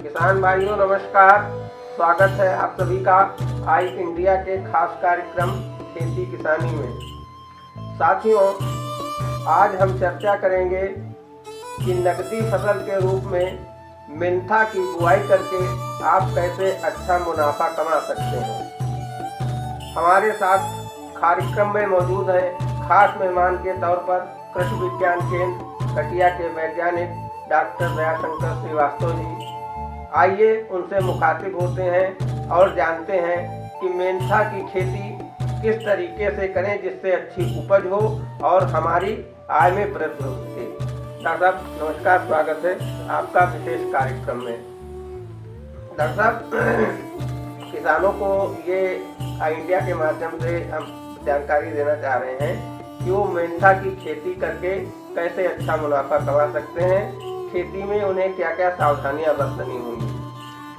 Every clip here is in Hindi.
किसान भाइयों नमस्कार। स्वागत है आप सभी का आई इंडिया के खास कार्यक्रम खेती किसानी में। साथियों, आज हम चर्चा करेंगे कि नकदी फसल के रूप में मेंथा की बुआई करके आप कैसे अच्छा मुनाफा कमा सकते हैं। हमारे साथ कार्यक्रम में मौजूद हैं खास मेहमान के तौर पर कृषि विज्ञान केंद्र कटिया के वैज्ञानिक डॉक्टर दयाशंकर श्रीवास्तव जी। आइए उनसे मुखातिब होते हैं और जानते हैं कि मेंथा की खेती किस तरीके से करें जिससे अच्छी उपज हो और हमारी आय में वृद्धि हो सके। डॉक्टर साहब नमस्कार, स्वागत है आपका विशेष कार्यक्रम में। डॉक्टर साहब, किसानों को ये इंडिया के माध्यम से हम जानकारी देना चाह रहे हैं कि वो मेंथा की खेती करके कैसे अच्छा मुनाफा कमा सकते हैं, खेती में उन्हें क्या क्या सावधानियां बरतनी होंगी।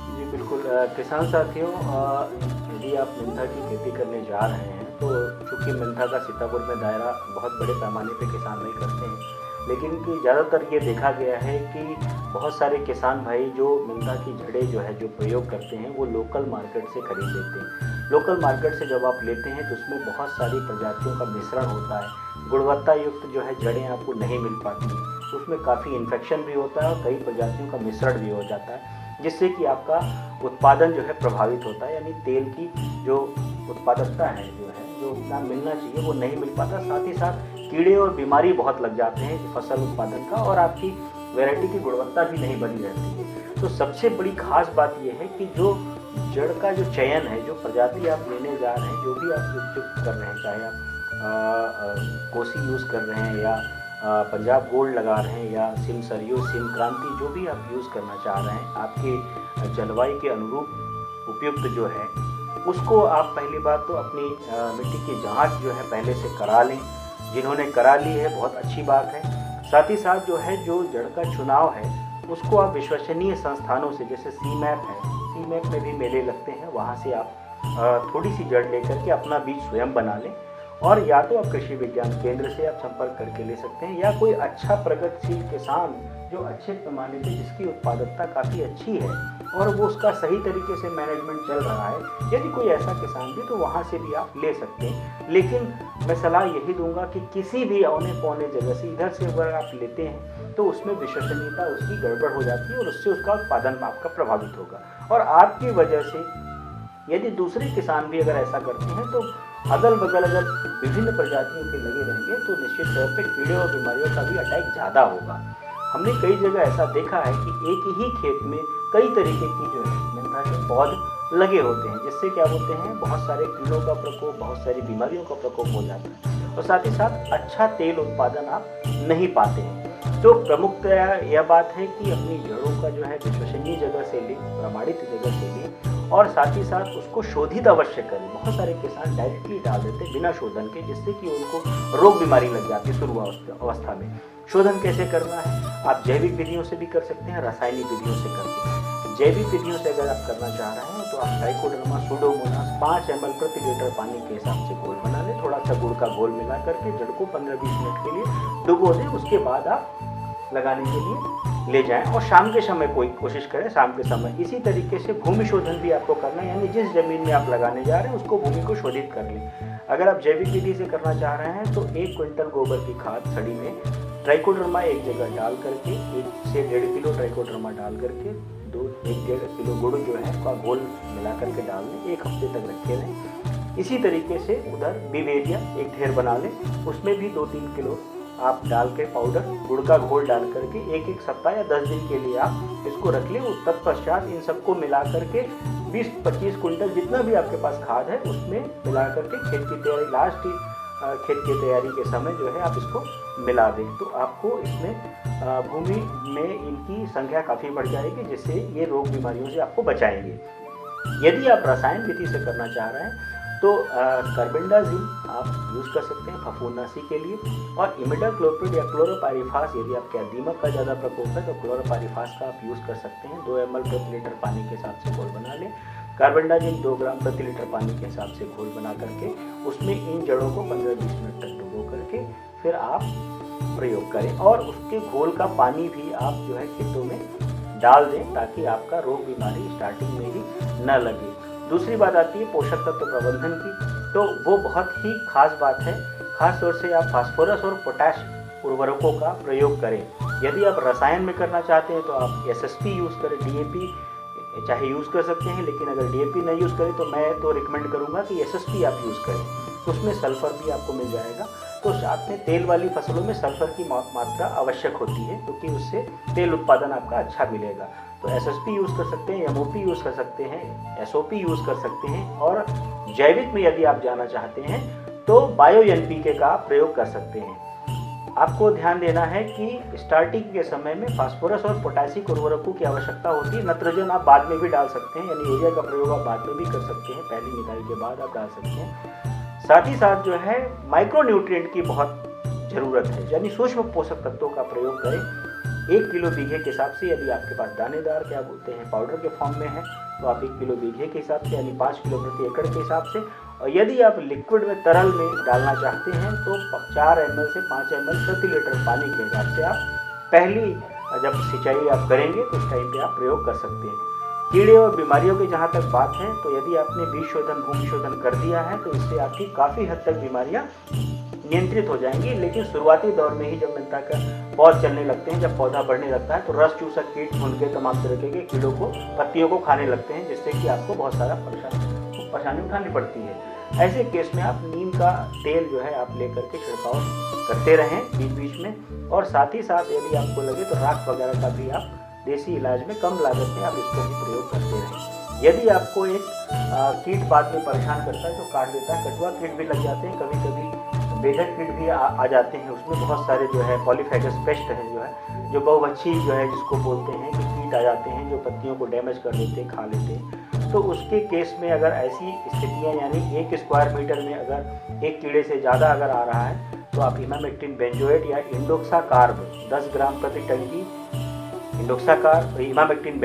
जी बिल्कुल। किसान साथियों, यदि आप मेंथा की खेती करने जा रहे हैं तो चूँकि मेंथा का सीतापुर में दायरा बहुत बड़े पैमाने पे किसान नहीं करते हैं, लेकिन कि ज़्यादातर ये देखा गया है कि बहुत सारे किसान भाई जो मेंथा की जड़ें जो है जो प्रयोग करते हैं वो लोकल मार्केट से खरीद लेते हैं। लोकल मार्केट से जब आप लेते हैं तो उसमें बहुत सारी प्रजातियों का मिश्रण होता है, गुणवत्ता युक्त जो है जड़ें आपको नहीं मिल पाती, उसमें काफ़ी इन्फेक्शन भी होता है और कई प्रजातियों का मिश्रण भी हो जाता है, जिससे कि आपका उत्पादन जो है प्रभावित होता है, यानी तेल की जो उत्पादकता है जो उतना मिलना चाहिए वो नहीं मिल पाता। साथ ही साथ कीड़े और बीमारी बहुत लग जाते हैं फसल उत्पादन का, और आपकी वैरायटी की गुणवत्ता भी नहीं बनी रहती है। तो सबसे बड़ी खास बात यह है कि जो जड़ का जो चयन है, जो प्रजाति आप लेने जा रहे हैं, जो भी आप उपयुक्त कर रहे हैं, चाहे आप कोसी यूज़ कर रहे हैं या पंजाब गोल्ड लगा रहे हैं या सिम सरयू, सिम क्रांति, जो भी आप यूज़ करना चाह रहे हैं, आपके जलवायु के अनुरूप उपयुक्त जो है उसको आप पहली बात तो अपनी मिट्टी की जांच जो है पहले से करा लें। जिन्होंने करा ली है बहुत अच्छी बात है। साथ ही साथ जो है जो जड़ का चुनाव है उसको आप विश्वसनीय संस्थानों से, जैसे सीमैप है, सीमैप में भी मेले लगते हैं, वहाँ से आप थोड़ी सी जड़ लेकर के अपना बीज स्वयं बना लें, और या तो आप कृषि विज्ञान केंद्र से आप संपर्क करके ले सकते हैं, या कोई अच्छा प्रगतिशील किसान जो अच्छे पैमाने पे जिसकी उत्पादकता काफ़ी अच्छी है और वो उसका सही तरीके से मैनेजमेंट चल रहा है, यदि कोई ऐसा किसान भी तो वहाँ से भी आप ले सकते हैं। लेकिन मैं सलाह यही दूंगा कि किसी भी औने पौने जगह से इधर से अगर आप लेते हैं तो उसमें विश्वसनीयता उसकी गड़बड़ हो जाती है और उससे उसका उत्पादन आपका प्रभावित होगा, और आपकी वजह से यदि दूसरे किसान भी अगर ऐसा करते हैं तो अगल बगल अगर विभिन्न प्रजातियों के लगे रहेंगे तो निश्चित तौर पे कीड़े और बीमारियों का भी अटैक ज़्यादा होगा। हमने कई जगह ऐसा देखा है कि एक ही खेत में कई तरीके की जो है मेंथा के पौधे लगे होते हैं, जिससे क्या होते हैं बहुत सारे कीड़ों का प्रकोप, बहुत सारी बीमारियों का प्रकोप हो जाता है, और साथ ही साथ अच्छा तेल उत्पादन आप नहीं पाते हैं। तो प्रमुखतया यह बात है कि अपनी जड़ों का जो है विश्वसनीय जगह से लें, प्रमाणित जगह से लें, और साथ ही साथ उसको शोधित अवश्य करें। बहुत सारे किसान डायरेक्टली डाल देते हैं बिना शोधन के, जिससे कि उनको रोग बीमारी लग जाती है शुरू अवस्था में। शोधन कैसे करना है? आप जैविक विधियों से भी कर सकते हैं, रासायनिक विधियों से कर सकते हैं। जैविक विधियों से अगर आप करना चाह रहे हैं तो आप ट्राइकोडर्मा सूडोमोनास 5 ml प्रति लीटर पानी के हिसाब से घोल बना लें, थोड़ा सा गुड़ का घोल मिला करके जड़ को 15-20 मिनट के लिए डुबो दें, उसके बाद आप लगाने के लिए ले जाएं, और शाम के समय कोई कोशिश करें शाम के समय। इसी तरीके से भूमि शोधन भी आपको करना है, यानी जिस जमीन में आप लगाने जा रहे हैं उसको भूमि को शोधित कर लें। अगर आप जैविक विधि से करना चाह रहे हैं तो 1 क्विंटल गोबर की खाद सड़ी में ट्राइकोडर्मा एक जगह डाल करके 1 से 1.5 किलो ट्राइकोडर्मा डाल करके 1.5 किलो गुड़ जो है उसका घोल मिला करके डाल दें, 1 हफ्ते तक रखे रहें। इसी तरीके से उधर बिवेरिया एक ढेर बना लें, उसमें भी 2-3 किलो आप डाल के पाउडर गुड़ का घोल डाल करके 1-1 सप्ताह या 10 दिन के लिए आप इसको रख लें। तत्पश्चात इन सबको मिला करके 20-25 कुंटल जितना भी आपके पास खाद है उसमें मिला करके खेत की तैयारी खेत की तैयारी के समय जो है आप इसको मिला दें, तो आपको इसमें भूमि में इनकी संख्या काफ़ी बढ़ जाएगी, जिससे ये रोग बीमारियों से आपको बचाएंगे। यदि आप रसायन विधि से करना चाह रहे हैं तो कार्बेंडाजिम आप यूज़ कर सकते हैं फफूंदनाशी के लिए, और इमिडाक्लोप्रिड या क्लोरोपाइरिफास यदि आपके दीमक का ज़्यादा प्रकोप है तो क्लोरोपाइरिफास का आप यूज़ कर सकते हैं। 2 ml प्रति लीटर पानी के हिसाब से घोल बना लें। कार्बेंडाजिम 2 ग्राम प्रति लीटर पानी के हिसाब से घोल बना करके उसमें इन जड़ों को 15-20 मिनट तक डुबो करके फिर आप प्रयोग करें, और उसके घोल का पानी भी आप जो है खेतों में डाल दें ताकि आपका रोग बीमारी स्टार्टिंग में ही न लगे। दूसरी बात आती है पोषक तत्व प्रबंधन की, तो वो बहुत ही खास बात है। खास तौर से आप फास्फोरस और पोटाश उर्वरकों का प्रयोग करें। यदि आप रसायन में करना चाहते हैं तो आप एसएसपी यूज़ करें, डीएपी चाहे यूज़ कर सकते हैं, लेकिन अगर डीएपी नहीं यूज़ करें तो मैं तो रिकमेंड करूँगा कि एसएसपी आप यूज़ करें, उसमें सल्फर भी आपको मिल जाएगा। तो साथ में तेल वाली फसलों में सल्फर की मात्रा आवश्यक होती है क्योंकि उससे तेल उत्पादन आपका अच्छा मिलेगा। तो एसएसपी यूज़ कर सकते हैं, एमओपी यूज़ कर सकते हैं, एसओपी यूज़ कर सकते हैं, और जैविक में यदि आप जाना चाहते हैं तो बायो एनपीके का प्रयोग कर सकते हैं। आपको ध्यान देना है कि स्टार्टिंग के समय में फास्फोरस और पोटासिक उर्वरकों की आवश्यकता होती है। नत्रजन आप बाद में भी डाल सकते हैं, यानी यूरिया का प्रयोग आप बाद में भी कर सकते हैं, पहली निदाई के बाद आप डाल सकते हैं। साथ ही साथ जो है माइक्रो न्यूट्रिएंट की बहुत ज़रूरत है, यानी सूक्ष्म पोषक तत्वों का प्रयोग करें। 1 किलो बीघे के हिसाब से यदि आपके पास दानेदार क्या बोलते हैं पाउडर के फॉर्म में है तो आप 1 किलो बीघे के हिसाब से यानी 5 किलो प्रति एकड़ के हिसाब से, और यदि आप लिक्विड में तरल में डालना चाहते हैं तो 4 ml से 5 ml प्रति लीटर पानी के हिसाब से आप पहली जब सिंचाई आप करेंगे तो उस टाइम पे आप प्रयोग कर सकते हैं। कीड़े और बीमारियों की जहाँ तक बात है तो यदि आपने बीज शोधन भूमि शोधन कर दिया है तो इससे आपकी काफ़ी हद तक बीमारियाँ नियंत्रित हो जाएंगी। लेकिन शुरुआती दौर में ही जब मेंथा का पौध चलने लगते हैं, जब पौधा बढ़ने लगता है तो रस चूसक कीट भुनके तमाम तरीके के कीड़ों को पत्तियों को खाने लगते हैं, जिससे कि आपको बहुत सारा परेशानी उठानी पड़ती है। ऐसे केस में आप नीम का तेल जो है आप लेकर के छिड़काव करते रहें बीच बीच में, और साथ ही साथ यदि आपको लगे तो राख वगैरह का भी आप देसी इलाज में कम लागत में आप इसको भी प्रयोग करते रहें। यदि आपको एक कीट बाद में परेशान करता है तो काट देता है, कटुआ कीट भी लग जाते हैं, कभी कभी बेधक कीट भी आ जाते हैं, उसमें बहुत सारे जो है पॉलीफेगस पेस्ट है जो बहुवच्छी जो है जिसको बोलते हैं कि कीट आ जाते हैं जो पत्तियों को डैमेज कर देते हैं, खा लेते हैं। तो उसके केस में अगर ऐसी स्थितियाँ यानी 1 स्क्वायर मीटर में अगर एक कीड़े से ज़्यादा अगर आ रहा है तो आप इमामेक्टिन बेंजोएट या इंडोक्साकार्ब 10 ग्राम प्रति टन की इंडोक्साकार्ब इमामेक्टिन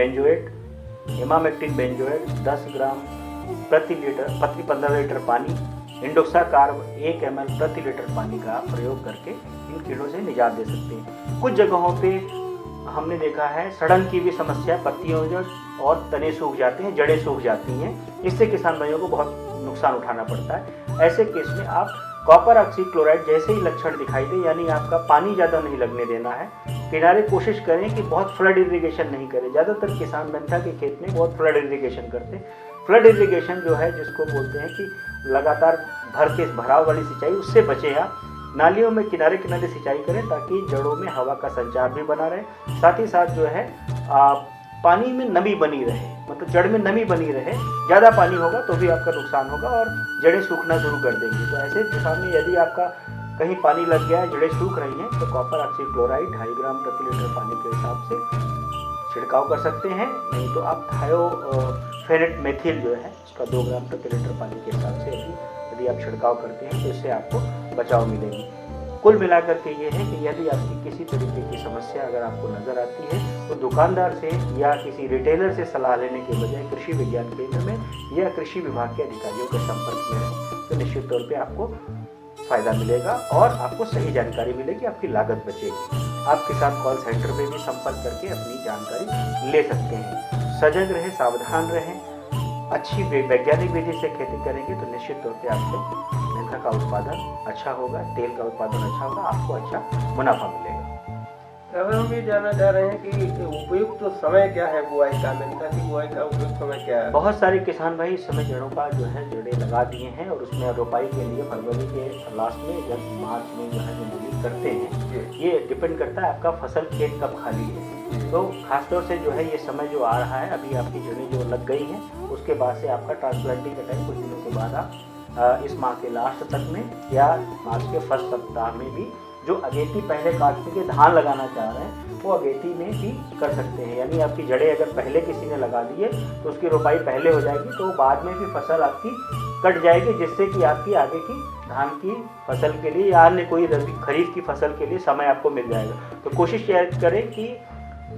बेंजोएट 10 ग्राम प्रति 15 लीटर पानी, इंडोक्साकार्ब 1 ml प्रति लीटर पानी का प्रयोग करके इन कीड़ों से निजात दे सकते हैं। कुछ जगहों पे हमने देखा है सड़न की भी समस्या, पत्तियों जो और तने सूख जाते हैं, जड़ें सूख जाती हैं, इससे किसान भाइयों को बहुत नुकसान उठाना पड़ता है। ऐसे केस में आप कॉपर ऑक्सीक्लोराइड जैसे ही लक्षण दिखाई दे, यानी आपका पानी ज़्यादा नहीं लगने देना है, किनारे कोशिश करें कि बहुत फ्लड इरिगेशन नहीं करें। ज़्यादातर किसान मेंथा के खेत में बहुत फ्लड इरिगेशन करते हैं। फ्लड इरिगेशन जो है जिसको बोलते हैं कि लगातार भराव वाली सिंचाई, उससे बचें आप। नालियों में किनारे किनारे सिंचाई करें ताकि जड़ों में हवा का संचार भी बना रहे, साथ ही साथ जो है पानी में नमी बनी रहे, मतलब जड़ में नमी बनी रहे। ज़्यादा पानी होगा तो भी आपका नुकसान होगा और जड़ें सूखना शुरू कर देंगी। तो ऐसे दिशा में यदि आपका कहीं पानी लग गया है, जड़ें सूख रही हैं, तो कॉपर ऑक्सीक्लोराइड 2.5 ग्राम प्रति लीटर पानी के हिसाब से छिड़काव कर सकते हैं। नहीं तो आप थायोफेनेट मेथिल जो है उसका 2 ग्राम प्रति लीटर पानी के हिसाब से यदि आप छिड़काव करते हैं तो इससे आपको बचाव मिलेगी। कुल मिलाकर के ये है कि यदि आपकी किसी तरीके की समस्या अगर आपको नज़र आती है तो दुकानदार से या किसी रिटेलर से सलाह लेने के बजाय कृषि विज्ञान केंद्र में या कृषि विभाग के अधिकारियों के संपर्क में रहें, तो निश्चित तौर पे आपको फ़ायदा मिलेगा और आपको सही जानकारी मिलेगी, आपकी लागत बचेगी। आप किसान कॉल सेंटर पे भी संपर्क करके अपनी जानकारी ले सकते हैं। सजग रहें, सावधान रहें, अच्छी वैज्ञानिक विधि से खेती करेंगे तो निश्चित तौर पे आपको मेंथा का उत्पादन अच्छा होगा, तेल का उत्पादन अच्छा होगा, आपको अच्छा मुनाफा मिलेगा। अब हम ये जानना चाह रहे हैं कि उपयुक्त तो समय क्या है बुआई का, मेंथा की बुआई का उपयुक्त समय क्या है? बहुत सारे किसान भाई इस समय जड़ों का जो है जड़ें लगा दिए हैं और उसमें रोपाई के लिए फरवरी के लास्ट में या मार्च में जो है जनवरी करते हैं, ये डिपेंड करता है आपका फसल खेत कब खाली है। तो खासतौर से जो है ये समय जो आ रहा है, अभी आपकी जड़ें जो लग गई हैं, उसके बाद से आपका ट्रांसप्लांटिंग का टाइम कुछ दिनों के बाद आप इस माह के लास्ट तक में या मार्च के फर्स्ट सप्ताह में भी जो अगेती पहले काटने के धान लगाना चाह रहे हैं वो अगेती में भी कर सकते हैं। यानी आपकी जड़ें अगर पहले किसी ने लगा दी है तो उसकी रोपाई पहले हो जाएगी, तो बाद में भी फसल आपकी कट जाएगी, जिससे कि आपकी आगे की धान की फसल के लिए या अन्य कोई रबी खरीफ की फसल के लिए समय आपको मिल जाएगा। तो कोशिश करें कि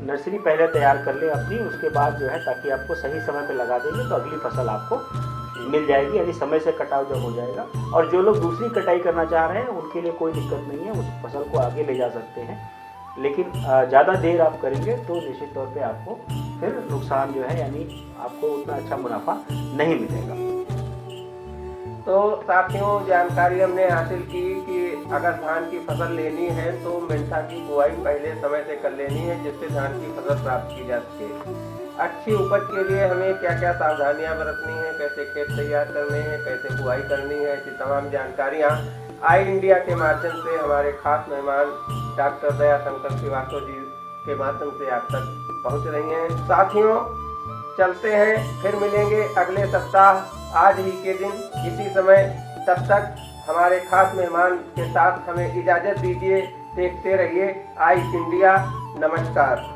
नर्सरी पहले तैयार कर लें अपनी, उसके बाद जो है ताकि आपको सही समय पे लगा देंगे तो अगली फसल आपको मिल जाएगी, यानी समय से कटाव जब हो जाएगा। और जो लोग दूसरी कटाई करना चाह रहे हैं उनके लिए कोई दिक्कत नहीं है, उस फसल को आगे ले जा सकते हैं। लेकिन ज़्यादा देर आप करेंगे तो निश्चित तौर पे आपको फिर नुकसान जो है, यानी आपको उतना अच्छा मुनाफा नहीं मिलेगा। तो साथियों, जानकारी हमने हासिल की कि अगर धान की फसल लेनी है तो मेंथा की बुआई पहले समय से कर लेनी है, जिससे धान की फसल प्राप्त की जा सके। अच्छी उपज के लिए हमें क्या क्या सावधानियां बरतनी है, कैसे खेत तैयार करने हैं, कैसे बुआई करनी है, ऐसी तमाम जानकारियां आई इंडिया के माध्यम से हमारे खास मेहमान डॉक्टर दयाशंकर श्रीवास्तव जी के माध्यम से आप तक पहुंच रही हैं। साथियों, चलते हैं, फिर मिलेंगे अगले सप्ताह आज ही के दिन इसी समय। तब तक हमारे खास मेहमान के साथ हमें इजाजत दीजिए। देखते रहिए आई इंडिया। नमस्कार।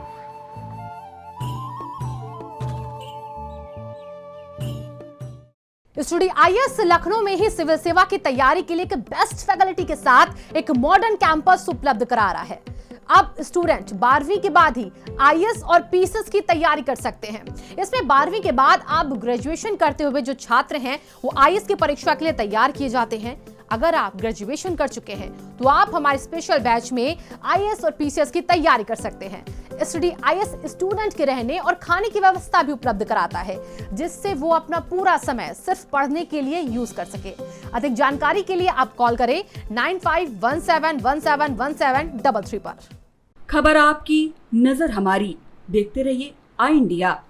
स्टूडियो आईएएस लखनऊ में ही सिविल सेवा की तैयारी के लिए एक बेस्ट फैकल्टी के साथ एक मॉडर्न कैंपस उपलब्ध करा रहा है। अब स्टूडेंट 12वीं के बाद ही आईएएस और पीसीएस की तैयारी कर सकते हैं। इसमें 12वीं के बाद आप ग्रेजुएशन करते हुए जो छात्र हैं वो आईएएस की परीक्षा के लिए तैयार किए जाते हैं। अगर आप ग्रेजुएशन कर चुके हैं तो आप हमारे स्पेशल बैच में आईएएस और पीसीएस की तैयारी कर सकते हैं। स्टडी आईएएस स्टूडेंट के रहने और खाने की व्यवस्था भी उपलब्ध कराता है, जिससे वो अपना पूरा समय सिर्फ पढ़ने के लिए यूज कर सके। अधिक जानकारी के लिए आप कॉल करें 9517171733 पर। खबर आपकी, नजर हमारी। देखते रहिए आई इंडिया।